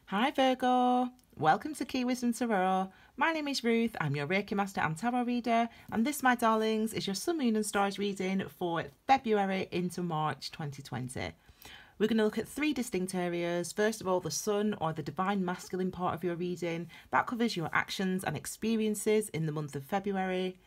Hi Virgo, welcome to Key Wisdom Tarot. My name is Ruth, I'm your Reiki Master and Tarot Reader, and this, my darlings, is your Sun, Moon and Stars reading for February into March 2020. We're going to look at three distinct areas. First of all, the Sun, or the Divine Masculine part of your reading. That covers your actions and experiences in the month of February.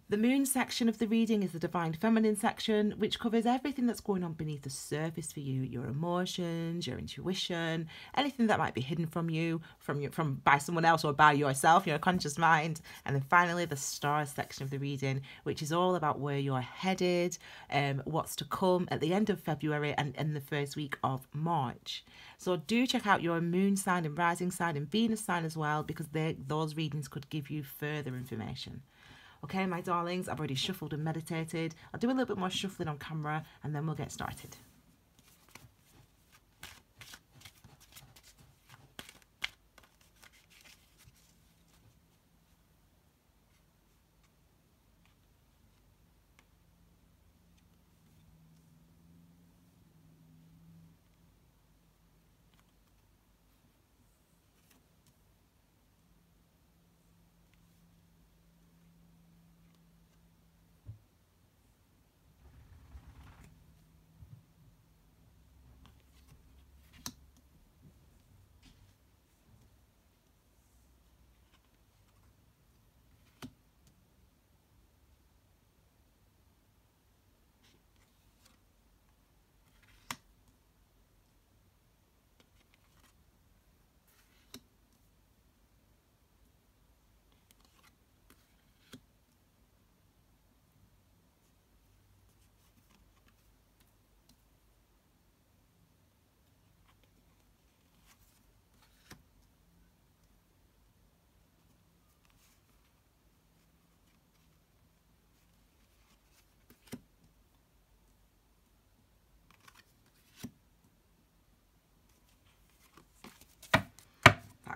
The Moon section of the reading is the Divine Feminine section, which covers everything that's going on beneath the surface for you, your emotions, your intuition, anything that might be hidden from you, from by someone else or by yourself, your conscious mind. And then finally, the Stars section of the reading, which is all about where you're headed, what's to come at the end of February and in the first week of March. So do check out your Moon sign and Rising sign and Venus sign as well, because those readings could give you further information. Okay, my darlings, I've already shuffled and meditated. I'll do a little bit more shuffling on camera and then we'll get started.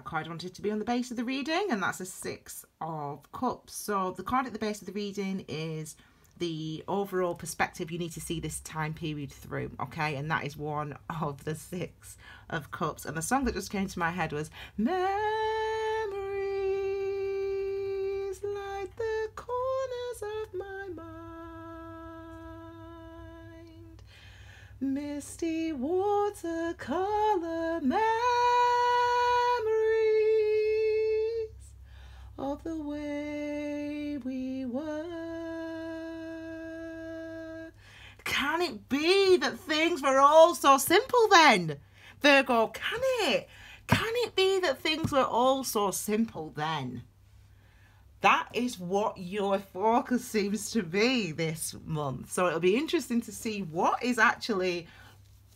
Card wanted to be on the base of the reading, and that's a Six of Cups. So the card at the base of the reading is the overall perspective you need to see this time period through, okay? And that is one of the Six of Cups. And the song that just came to my head was Memories Light the Corners of My Mind, misty watercolor memories of the way we were. Can it be that things were all so simple then, Virgo? Can it? Can it be that things were all so simple then? That is what your focus seems to be this month. So it'll be interesting to see what is actually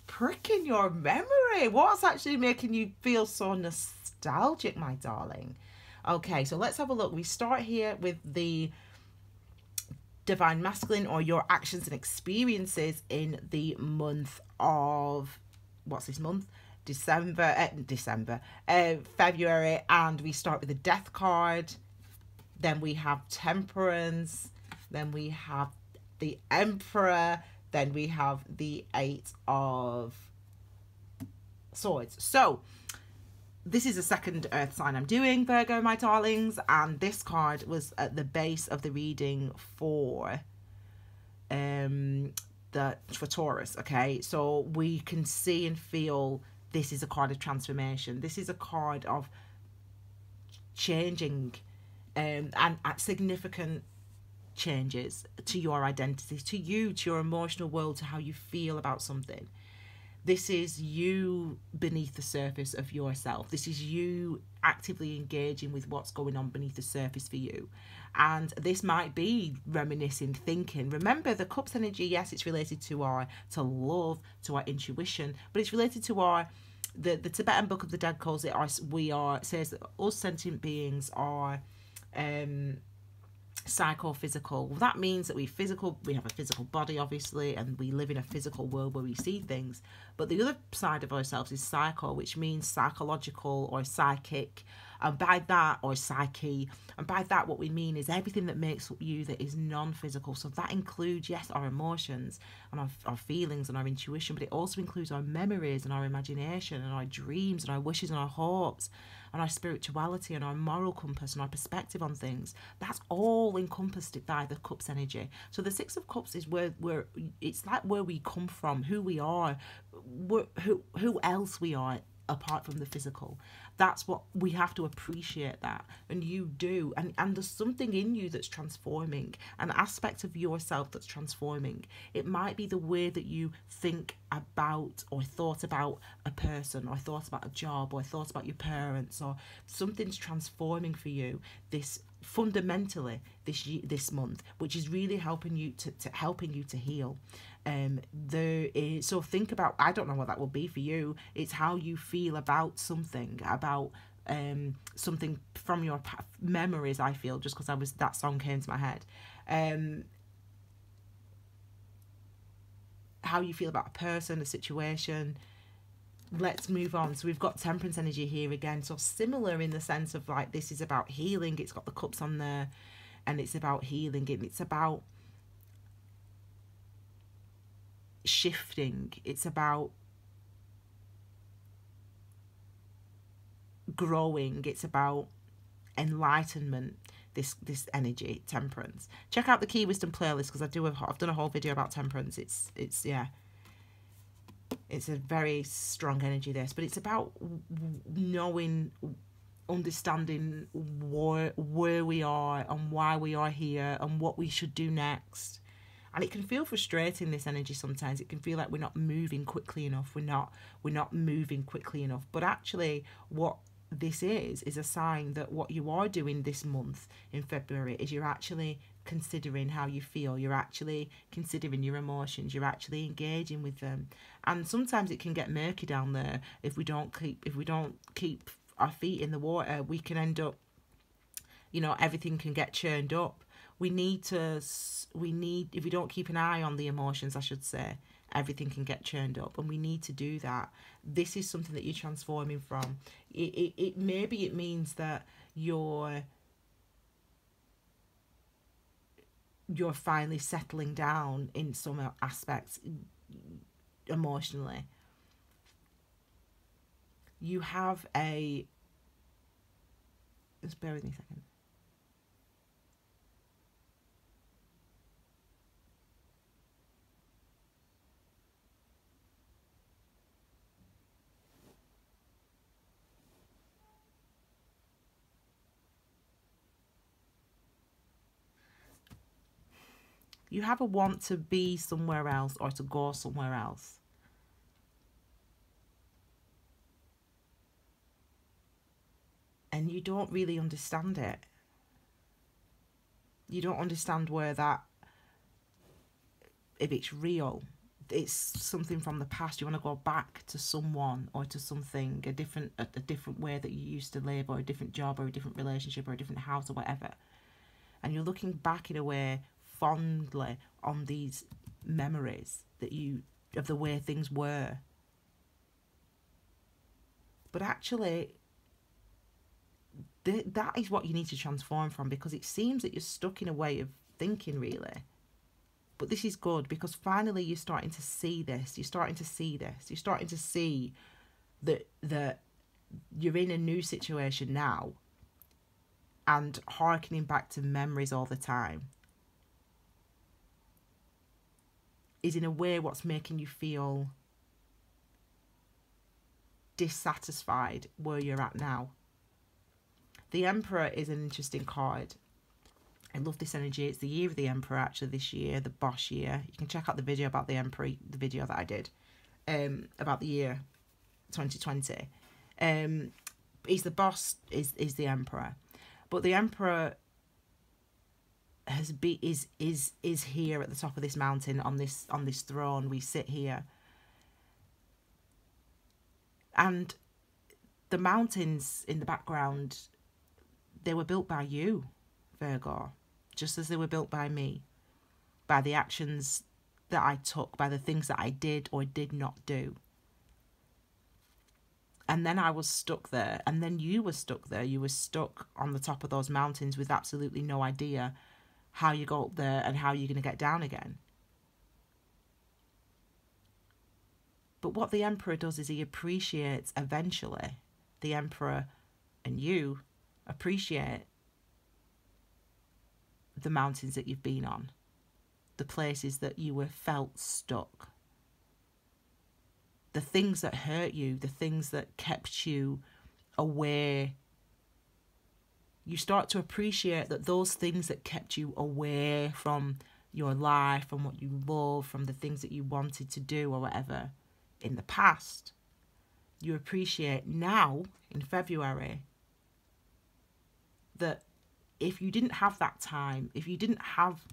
pricking your memory. What's actually making you feel so nostalgic, my darling? Okay, so let's have a look. We start here with the Divine Masculine, or your actions and experiences in the month of, what's this month? February. And we start with the Death card. Then we have Temperance. Then we have the Emperor. Then we have the Eight of Swords. So this is the second earth sign I'm doing, Virgo, my darlings, and this card was at the base of the reading for Taurus. Okay, so we can see and feel this is a card of transformation. This is a card of changing and significant changes to your identity, to you, to your emotional world, to how you feel about something. This is you beneath the surface of yourself. This is you actively engaging with what's going on beneath the surface for you. And this might be reminiscing, thinking. Remember, the Cups energy, yes, it's related to love, to our intuition, but it's related to the Tibetan Book of the Dead calls it says that us sentient beings are psychophysical. Well, that means that we have a physical body, obviously, and we live in a physical world where we see things. But the other side of ourselves is psycho, which means psychological or psychic, And by that, or psyche, and by that what we mean is everything that makes up you that is non-physical. So that includes, yes, our emotions and our feelings and our intuition, but it also includes our memories and our imagination and our dreams and our wishes and our hopes and our spirituality and our moral compass and our perspective on things. That's all encompassed by the Cups energy. So the Six of Cups is where it's like where we come from, who we are, who else we are apart from the physical. That's what we have to appreciate, that, and you do, and there's something in you that's transforming, an aspect of yourself that's transforming. It might be the way that you think about or thought about a person, or thought about a job, or thought about your parents, or something's transforming for you this fundamentally this month, which is really helping you to heal. So think about, I don't know what that will be for you. It's how you feel about something, about something from your memories. I feel, just because that song came to my head. How you feel about a person, a situation. Let's move on. So we've got Temperance energy here again. So similar in the sense of, like, this is about healing. It's got the cups on there, and it's about healing, and it's about shifting. It's about growing. It's about enlightenment. This energy, Temperance. Check out the Key Wisdom playlist, because I've done a whole video about Temperance. It's yeah. It's a very strong energy, this, but it's about knowing, understanding where we are and why we are here and what we should do next. And it can feel frustrating, this energy, sometimes. It can feel like we're not moving quickly enough. We're not moving quickly enough. But actually, what this is a sign that what you are doing this month in February is you're actually considering how you feel. You're actually considering your emotions. You're actually engaging with them. And sometimes it can get murky down there if we don't keep our feet in the water. We can end up, everything can get churned up. If we don't keep an eye on the emotions, I should say, everything can get churned up, and we need to do that. This is something that you're transforming from. Maybe it means that you're finally settling down in some aspects emotionally. You have just bear with me a second. You have a want to be somewhere else or to go somewhere else. And you don't really understand it. You don't understand if it's real. It's something from the past. You want to go back to someone or to something, a different way that you used to live, or a different job, or a different relationship, or a different house, or whatever. And you're looking back in a way fondly on these memories of the way things were. But actually, that is what you need to transform from, because it seems that you're stuck in a way of thinking, really. But this is good, because finally you're starting to see this. You're starting to see that you're in a new situation now, and hearkening back to memories all the time is, in a way, what's making you feel dissatisfied where you're at now. The Emperor is an interesting card. I love this energy. It's the year of the Emperor, actually, this year, the boss year. You can check out the video about the Emperor, the video that I did about the year 2020. He's the boss, is the Emperor. But the Emperor is here at the top of this mountain, on this throne. We sit here, and the mountains in the background, they were built by you, Virgo, just as they were built by me, by the actions that I took, by the things that I did or did not do. And then I was stuck there. And then you were stuck there. You were stuck on the top of those mountains with absolutely no idea how you go up there and how you're going to get down again. But what the Emperor does is he appreciates eventually, the Emperor and you appreciate the mountains that you've been on, the places that you were felt stuck, the things that hurt you, the things that kept you away. You start to appreciate that those things that kept you away from your life, from what you love, from the things that you wanted to do or whatever in the past, you appreciate now in February that if you didn't have that time, if you didn't have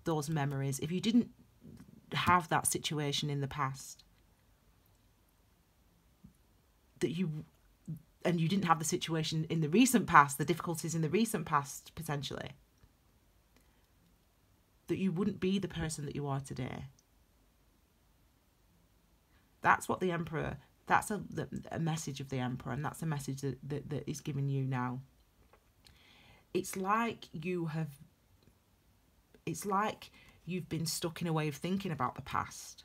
those memories, if you didn't have that situation in the past, and you didn't have the situation in the recent past, the difficulties in the recent past potentially, that you wouldn't be the person that you are today. That's what the Emperor, that's a message of the Emperor, and that's a message that is given you now. It's like you've been stuck in a way of thinking about the past.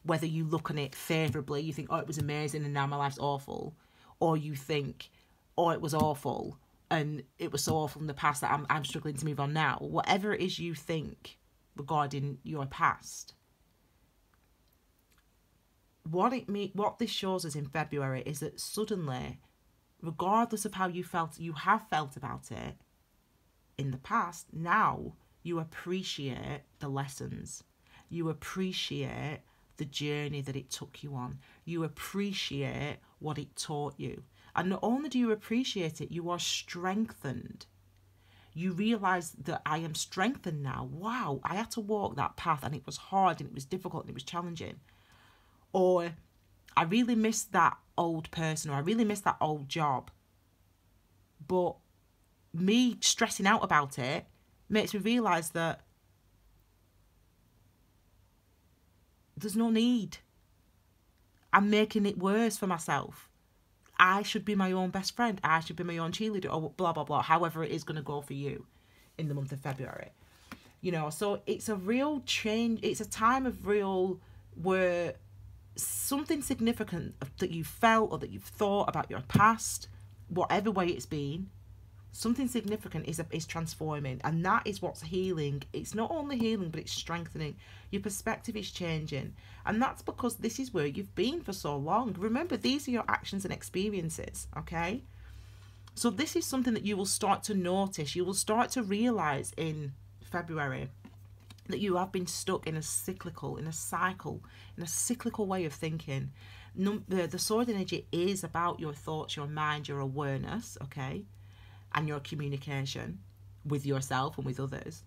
Whether you look on it favourably, you think, oh, it was amazing and now my life's awful. Or you think, oh, it was awful and it was so awful in the past that I'm struggling to move on now. Whatever it is you think regarding your past, what this shows us in February is that suddenly, regardless of how you have felt about it in the past, now you appreciate the lessons. You appreciate the journey that it took you on. You appreciate what it taught you. And not only do you appreciate it, you are strengthened. You realise that I am strengthened now. Wow, I had to walk that path and it was hard and it was difficult and it was challenging. Or I really missed that old person, or I really missed that old job. But me stressing out about it makes me realise that there's no need. I'm making it worse for myself. I should be my own best friend. I should be my own cheerleader, or blah, blah, blah. However it is going to go for you in the month of February. You know, so it's a real change. It's a time of real where something significant that you felt or that you've thought about your past, whatever way it's been, something significant is transforming, and that is what's healing. It's not only healing, but it's strengthening. Your perspective is changing, and that's because this is where you've been for so long. Remember, these are your actions and experiences, okay? So this is something that you will start to notice. You will start to realize in February that you have been stuck in a cyclical way of thinking. The sword energy is about your thoughts, your mind, your awareness, okay? And your communication with yourself and with others.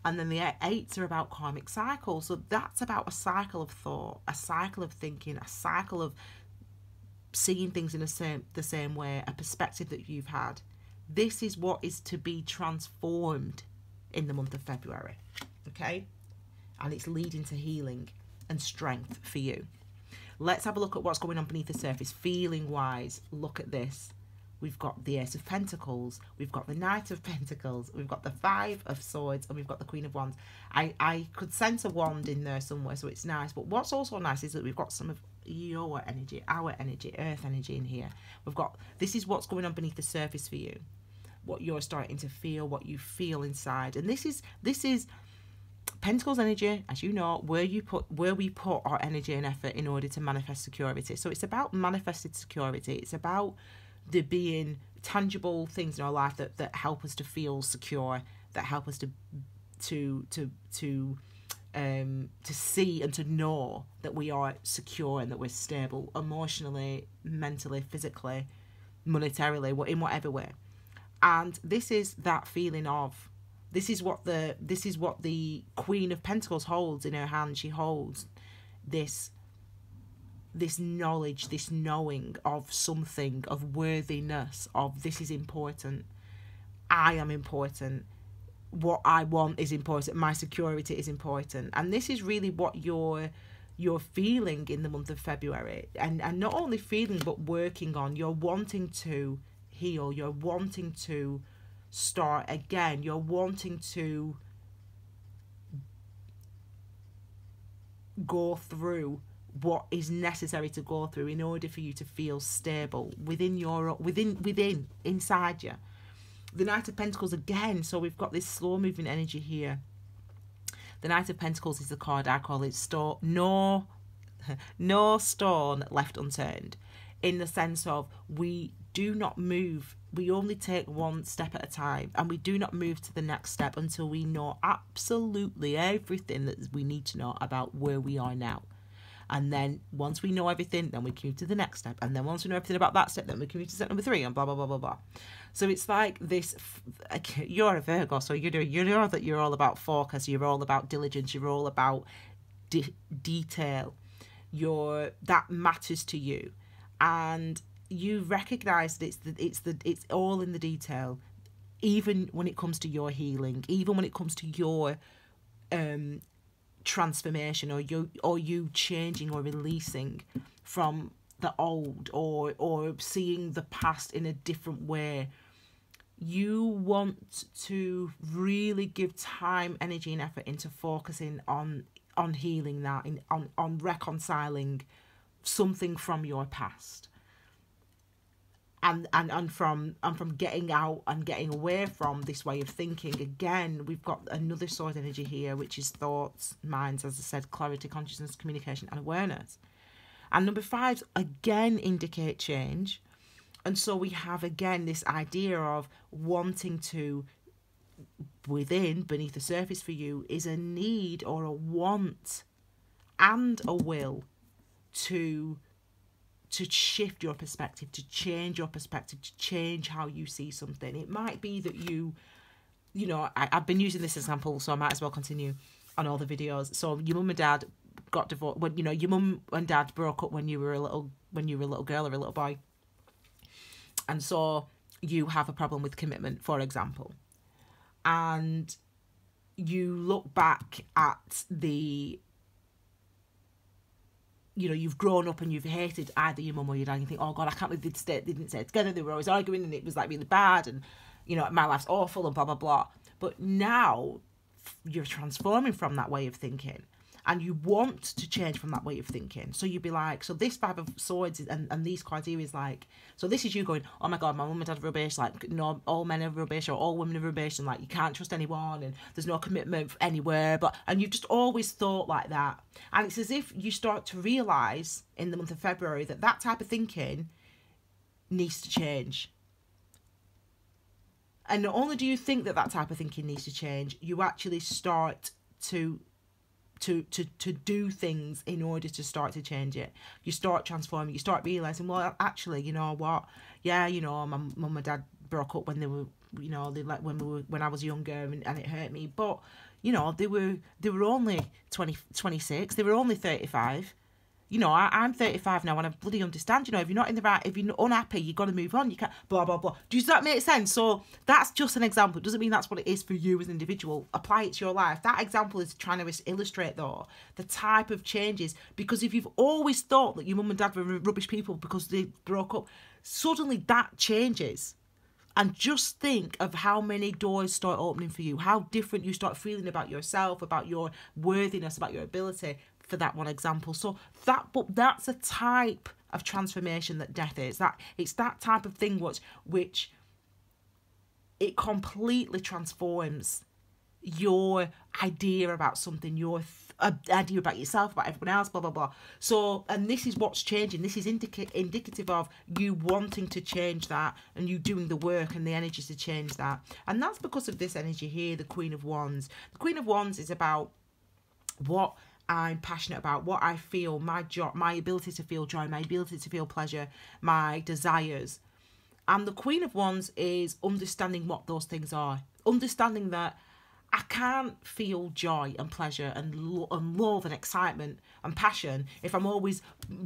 And then the eights are about karmic cycles. So that's about a cycle of thought, a cycle of thinking, a cycle of seeing things in the same way, a perspective that you've had. This is what is to be transformed in the month of February, okay? And it's leading to healing and strength for you. Let's have a look at what's going on beneath the surface, feeling-wise. Look at this. We've got the Ace of Pentacles, we've got the Knight of Pentacles, we've got the Five of Swords, and we've got the Queen of Wands. I could sense a wand in there somewhere, so it's nice. But what's also nice is that we've got some of your energy, our energy, earth energy in here. This is what's going on beneath the surface for you, what you're starting to feel, what you feel inside. And this is Pentacles energy, as you know, where we put our energy and effort in order to manifest security. So it's about manifested security. It's about there being tangible things in our life that help us to feel secure, that help us to see and to know that we are secure and that we're stable emotionally, mentally, physically, monetarily, in whatever way. And this is that feeling of, this is what the Queen of Pentacles holds in her hand. She holds this knowledge, this knowing of something, of worthiness, of this is important. I am important. What I want is important. My security is important. And this is really what you're you're feeling in the month of February, and not only feeling but working on, you're wanting to heal, you're wanting to start again, you're wanting to go through what is necessary to go through in order for you to feel stable within inside you. The Knight of Pentacles again, so we've got this slow moving energy here. The Knight of Pentacles is the card I call it no stone left unturned, in the sense of we do not move, we only take one step at a time, and we do not move to the next step until we know absolutely everything that we need to know about where we are now. And then once we know everything, then we can move to the next step. And then once we know everything about that step, then we can move to step number 3, and blah, blah, blah, blah, blah. So it's like this, you're a Virgo, so you know that you're all about focus, you're all about diligence, you're all about detail. That matters to you. And you recognise that it's all in the detail, even when it comes to your healing, even when it comes to your transformation, or you changing or releasing from the old, or seeing the past in a different way. You want to really give time, energy and effort into focusing on healing that, on reconciling something from your past, and from getting out and getting away from this way of thinking. Again, we've got another sword energy here, which is thoughts, minds, as I said, clarity, consciousness, communication and awareness. And number 5 again indicate change. And so we have again this idea of wanting to, beneath the surface for you is a need or a want and a will to shift your perspective, to change your perspective, to change how you see something. It might be that you know, I've been using this example, so I might as well continue on all the videos. So your mum and dad got divorced, when, you know, your mum and dad broke up when you were a little girl or a little boy. And so you have a problem with commitment, for example. And you look back at you've grown up and you've hated either your mum or your dad, and you think, oh God, I can't believe they didn't stay together, they were always arguing and it was like really bad, and you know, my life's awful and blah, blah, blah. But now you're transforming from that way of thinking, and you want to change from that way of thinking. So you'd be like, so this 5 of swords and these cards here is like, so this is you going, oh my God, my mum and dad are rubbish, like, no, all men are rubbish, or all women are rubbish, and like, you can't trust anyone, and there's no commitment anywhere, and you've just always thought like that. And it's as if you start to realise in the month of February that type of thinking needs to change. And not only do you think that type of thinking needs to change, you actually start to do things in order to start to change it. You start transforming, you start realising, well, actually, you know what, yeah, you know, my mum and dad broke up when they were, you know, when I was younger, and it hurt me, but you know, they were only 26, they were only 35. You know, I'm 35 now, and I bloody understand, you know, if you're unhappy, you got to move on, you can't, blah, blah, blah. Does that make sense? So that's just an example. It doesn't mean that's what it is for you as an individual. Apply it to your life. That example is trying to illustrate, though, the type of changes. Because if you've always thought that your mum and dad were rubbish people because they broke up, suddenly that changes. And just think of how many doors start opening for you, how different you start feeling about yourself, about your worthiness, about your ability, for that one example. So that's a type of transformation that death is. That it's that type of thing which it completely transforms your idea about something, your idea about yourself, about everyone else, blah, blah, blah. So, and this is what's changing. This is indicative of you wanting to change that, and you doing the work and the energy to change that. And that's because of this energy here, the Queen of Wands. The Queen of Wands is about what I'm passionate about, what I feel, my joy, my ability to feel joy, my ability to feel pleasure, my desires. And the Queen of Wands is understanding what those things are. Understanding that I can't feel joy and pleasure and love and excitement and passion if I'm always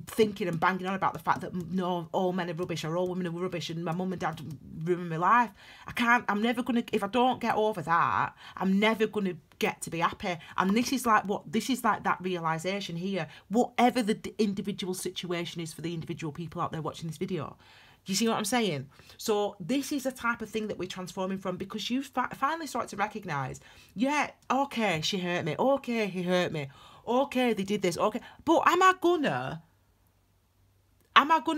thinking and banging on about the fact that no, all men are rubbish or all women are rubbish and my mum and dad ruined my life. I'm never going to, if I don't get over that, I'm never going to get to be happy. And this is like that realisation here, whatever the individual situation is for the individual people out there watching this video. Do you see what I'm saying? So this is the type of thing that we're transforming from, because you finally start to recognise, yeah, okay, she hurt me. Okay, he hurt me. Okay, they did this. Okay, but am I gonna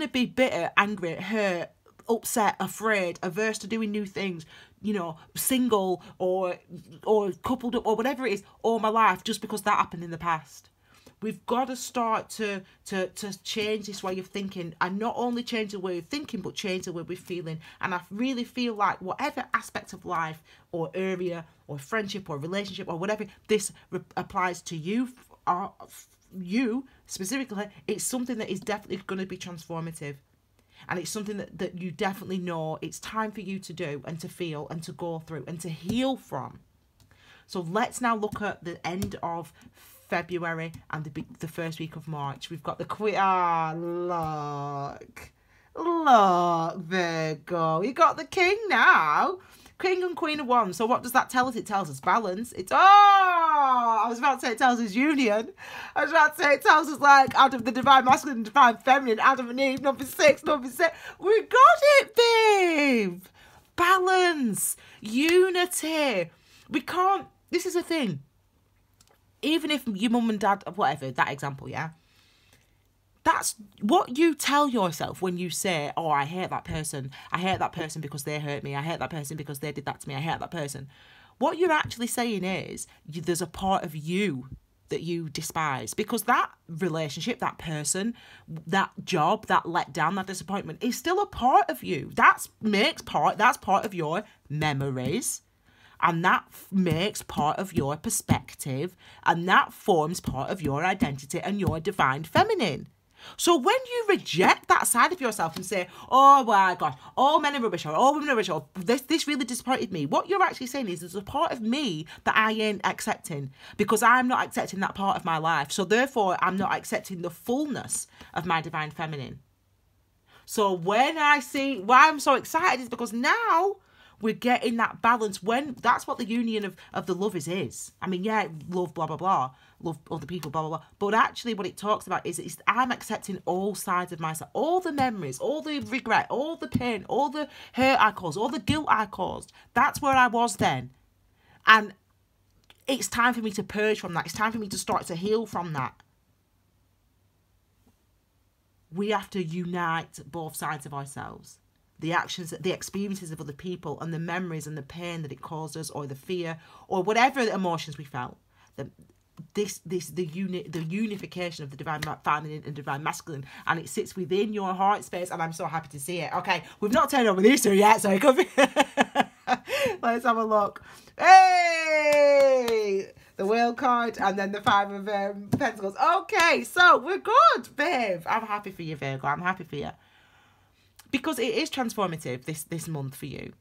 be bitter, angry, hurt, upset, afraid, averse to doing new things, you know, single or coupled up or whatever it is all my life just because that happened in the past? We've got to start to change this way of thinking, and not only change the way of thinking, but change the way we're feeling. And I really feel like whatever aspect of life or area or friendship or relationship or whatever this applies to you, you specifically, it's something that is definitely going to be transformative. And it's something that you definitely know it's time for you to do and to feel and to go through and to heal from. So let's now look at the end of February and the first week of March. We've got the Queen. Look, Virgo. You got the King now. King and Queen of Wands. So what does that tell us? It tells us balance. I was about to say it tells us union. I was about to say it tells us like out of the divine masculine and divine feminine, Adam and Eve, number 6. We got it, babe. Balance, unity. We can't, this is a thing. Even if your mum and dad, whatever, that example, yeah? That's what you tell yourself when you say, oh, I hate that person. I hate that person because they hurt me. I hate that person because they did that to me. I hate that person. What you're actually saying is there's a part of you that you despise, because that relationship, that person, that job, that letdown, that disappointment is still a part of you. That's part of your memories. And that makes part of your perspective, and that forms part of your identity and your divine feminine. So when you reject that side of yourself and say, oh my God, all men are rubbish, or all women are rubbish, or this really disappointed me, what you're actually saying is there's a part of me that I ain't accepting, because I'm not accepting that part of my life. So therefore, I'm not accepting the fullness of my divine feminine. So when I see why I'm so excited is because now we're getting that balance. When that's what the union of the lovers is. I mean, yeah, love, blah, blah, blah. Love other people, blah, blah, blah. But actually what it talks about is I'm accepting all sides of myself. All the memories, all the regret, all the pain, all the hurt I caused, all the guilt I caused. That's where I was then. And it's time for me to purge from that. It's time for me to start to heal from that. We have to unite both sides of ourselves. The actions, the experiences of other people, and the memories and the pain that it caused us, or the fear, or whatever emotions we felt. The unification of the divine feminine and divine masculine, and it sits within your heart space, and I'm so happy to see it. Okay, we've not turned over these two yet, so it could be. Let's have a look. Hey, the Wheel card, and then the 5 of Pentacles. Okay, so we're good, babe. I'm happy for you, Virgo. I'm happy for you. Because it is transformative this month for you.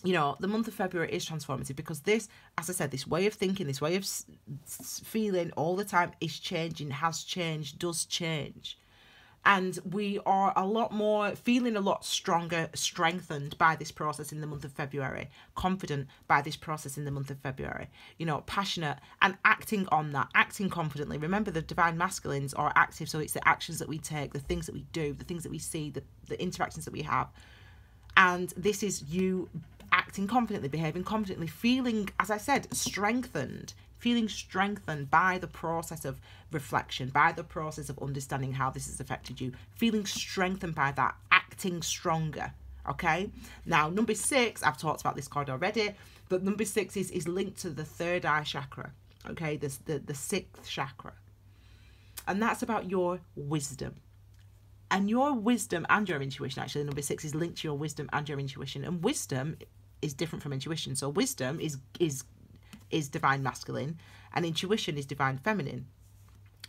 You know, the month of February is transformative because this, as I said, this way of thinking, this way of feeling all the time is changing, has changed, does change. And we are feeling a lot stronger, strengthened by this process in the month of February, confident by this process in the month of February, you know, passionate and acting on that, acting confidently. Remember, the divine masculines are active, so it's the actions that we take, the things that we do, the things that we see, the interactions that we have. And this is you acting confidently, behaving confidently, feeling, as I said, strengthened. Feeling strengthened by the process of reflection, by the process of understanding how this has affected you. Feeling strengthened by that, acting stronger, okay? Now, number 6, I've talked about this card already, but number 6 is linked to the 3rd eye chakra, okay? The 6th chakra. And that's about your wisdom. And your wisdom and your intuition, actually, number 6 is linked to your wisdom and your intuition. And wisdom is different from intuition. So wisdom is divine masculine, and intuition is divine feminine,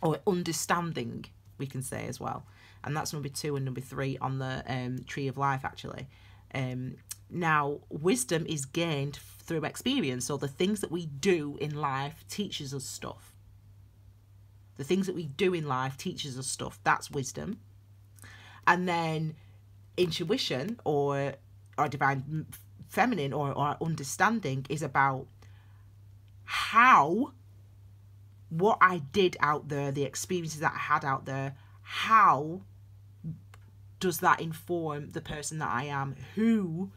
or understanding, we can say as well. And that's number 2 and number 3 on the tree of life, actually. Now, wisdom is gained through experience. So the things that we do in life teaches us stuff. The things that we do in life teaches us stuff. That's wisdom. And then intuition or divine feminine or understanding is about how what I did out there, the experiences that I had out there, how does that inform the person that I am? Who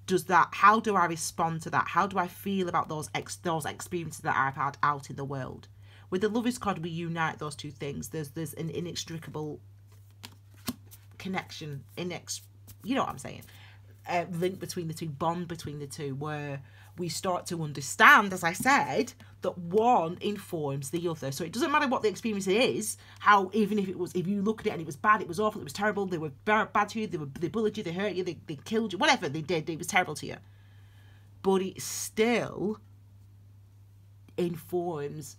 does that, how do I respond to that? How do I feel about those experiences that I've had out in the world? With the Lovers card, we unite those two things. There's an inextricable connection, you know what I'm saying? Link between the two, bond between the two, where we start to understand, as I said, that one informs the other. So it doesn't matter what the experience is, how, even if you look at it and it was bad, it was awful, it was terrible, they were bad to you, they bullied you, they hurt you, they killed you, whatever they did, it was terrible to you. But it still informs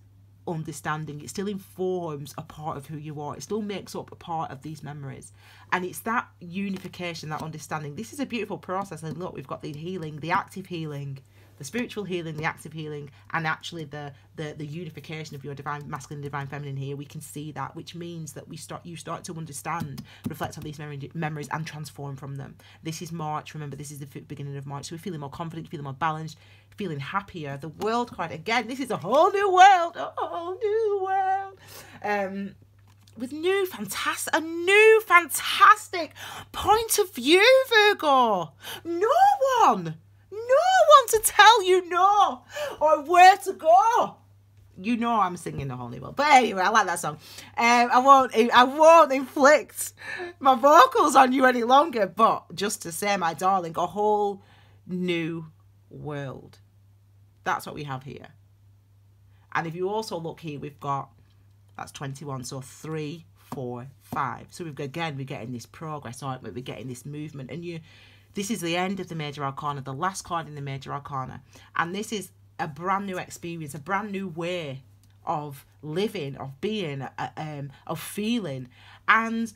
understanding. It still informs a part of who you are. It still makes up a part of these memories. And it's that unification, that understanding. This is a beautiful process. And look, we've got the healing, the active healing, the spiritual healing, the active healing, and actually the unification of your divine masculine, divine feminine here. We can see that, which means that you start to understand, reflect on these memories and transform from them. This is March. Remember, this is the beginning of March. So we're feeling more confident, feeling more balanced, feeling happier. The World card, again, this is a whole new world, with a new fantastic point of view, Virgo. No one to tell you no or where to go. You know I'm singing the whole new world, but anyway, I like that song. I won't inflict my vocals on you any longer, but just to say, my darling, a whole new world. That's what we have here. And if you also look here, we've got, that's 21, so 3, 4, 5. So we're getting this progress, aren't we? We're getting this movement. And this is the end of the Major Arcana, the last card in the Major Arcana. And this is a brand new experience, a brand new way of living, of being, of feeling. And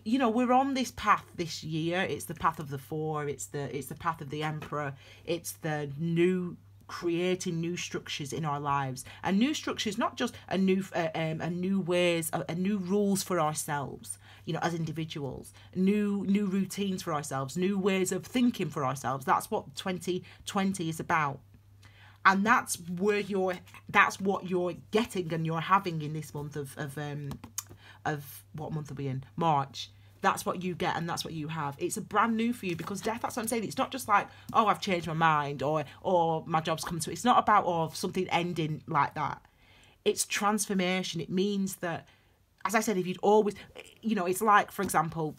we're on this path this year. It's the path of the 4. It's the path of the Emperor. It's the creating new structures in our lives, and new structures, not just a new rules for ourselves, as individuals, new routines for ourselves, new ways of thinking for ourselves. That's what 2020 is about. And that's what you're getting and you're having in this month of what month are we in? March. That's what you get and that's what you have. It's a brand new for you, because death, that's what I'm saying. It's not just like, oh, I've changed my mind or my job's come to. It's not about something ending like that. It's transformation. It means that, as I said, if you'd always, it's like, for example,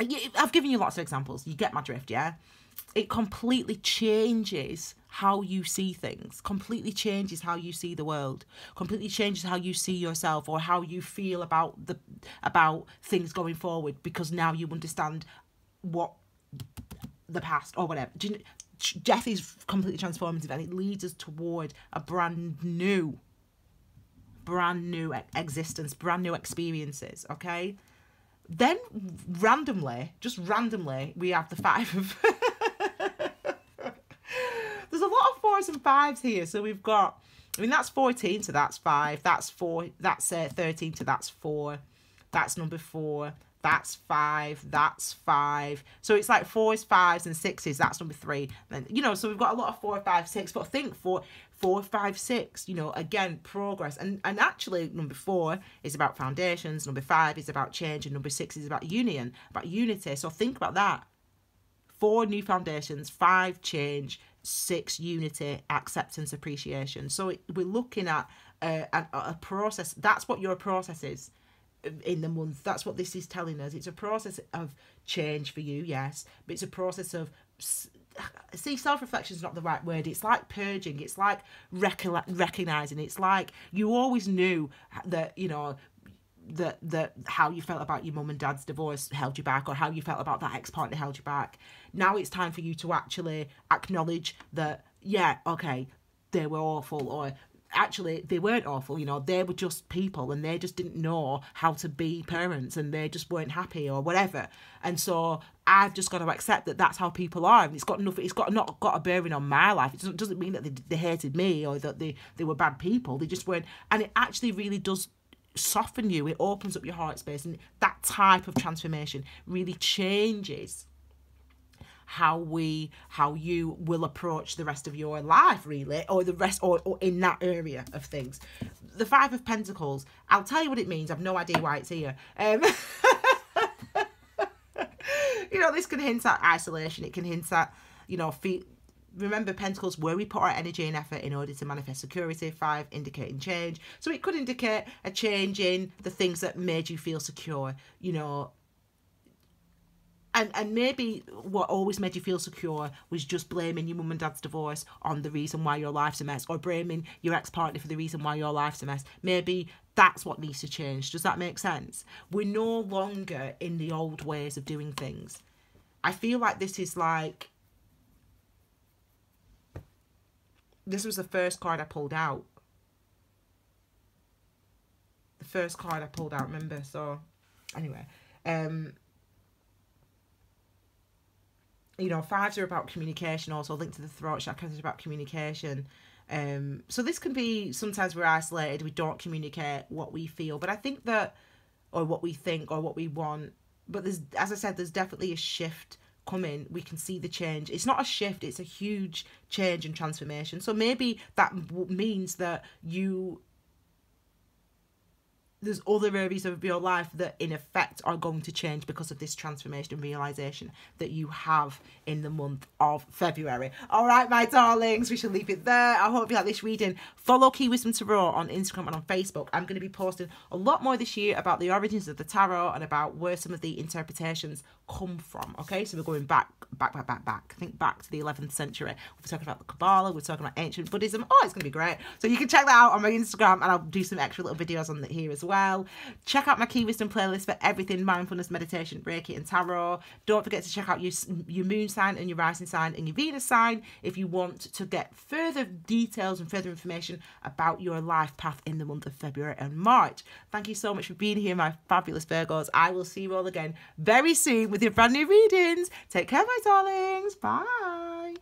I've given you lots of examples. You get my drift, yeah? It completely changes how you see things, completely changes how you see the world, completely changes how you see yourself or how you feel about things going forward, because now you understand what the past or whatever. Death is completely transformative, and it leads us toward a brand new existence, brand new experiences, okay? Then just randomly, we have the 5 of... There's a lot of 4s and 5s here. So we've got, that's 14, so that's 5. That's 4, that's 13, so that's 4. That's number 4. That's 5. That's 5. So it's like 4s, 5s, and 6s. That's number 3. Then, so we've got a lot of 4, 5, 6. But I think 4, 5, 6, again, progress. And actually, number 4 is about foundations. Number 5 is about change. And number 6 is about union, about unity. So think about that. 4, new foundations. 5, change. 6, unity, acceptance, appreciation. So we're looking at a process. That's what your process is in the month. That's what this is telling us. It's a process of change for you, yes, but it's a process of, self-reflection is not the right word. It's like purging. It's like recognizing. It's like you always knew that, that how you felt about your mum and dad's divorce held you back, or how you felt about that ex-partner held you back. Now it's time for you to actually acknowledge that, yeah, okay, they were awful, or actually they weren't awful, you know, they were just people and they just didn't know how to be parents and they just weren't happy or whatever. And so I've just got to accept that that's how people are, and it's got nothing, it's got not got a bearing on my life. It doesn't mean that they hated me or that they were bad people. They just weren't. And it actually really does soften you. It opens up your heart space, and that type of transformation really changes how you will approach the rest of your life, really, or the rest, or in that area of things. The Five of Pentacles, I'll tell you what it means. I've no idea why it's here. You know, this can hint at isolation. It can hint at, you know, remember, Pentacles, where we put our energy and effort in order to manifest security. 5 indicating change. So it could indicate a change in the things that made you feel secure, you know. And maybe what always made you feel secure was just blaming your mum and dad's divorce on the reason why your life's a mess, or blaming your ex-partner for the reason why your life's a mess. Maybe that's what needs to change. Does that make sense? We're no longer in the old ways of doing things. I feel like this is like... This was the first card I pulled out. The first card I pulled out, remember? So, anyway. You know, 5s are about communication, also linked to the throat chakra is about communication. So this can be, sometimes we're isolated, we don't communicate what we feel, but I think that, or what we think, or what we want, but there's, as I said, there's definitely a shift coming. We can see the change. It's not a shift, it's a huge change and transformation. So maybe that means that there's other areas of your life that in effect are going to change because of this transformation and realization that you have in the month of February. All right, my darlings, we shall leave it there. I hope you like this reading. Follow Key Wisdom Tarot on Instagram and on Facebook. I'm going to be posting a lot more this year about the origins of the tarot and about where some of the interpretations come from. Okay, so we're going back. Think back to the 11th century. We're talking about the Kabbalah, we're talking about ancient Buddhism. Oh, it's going to be great. So you can check that out on my Instagram, and I'll do some extra little videos on here as well. Check out my Key Wisdom playlist for everything mindfulness, meditation, Reiki and tarot. Don't forget to check out your moon sign and your rising sign and your Venus sign if you want to get further details and further information about your life path in the month of February and March. Thank you so much for being here, my fabulous Virgos. I will see you all again very soon with your brand new readings. Take care, my darlings. Bye.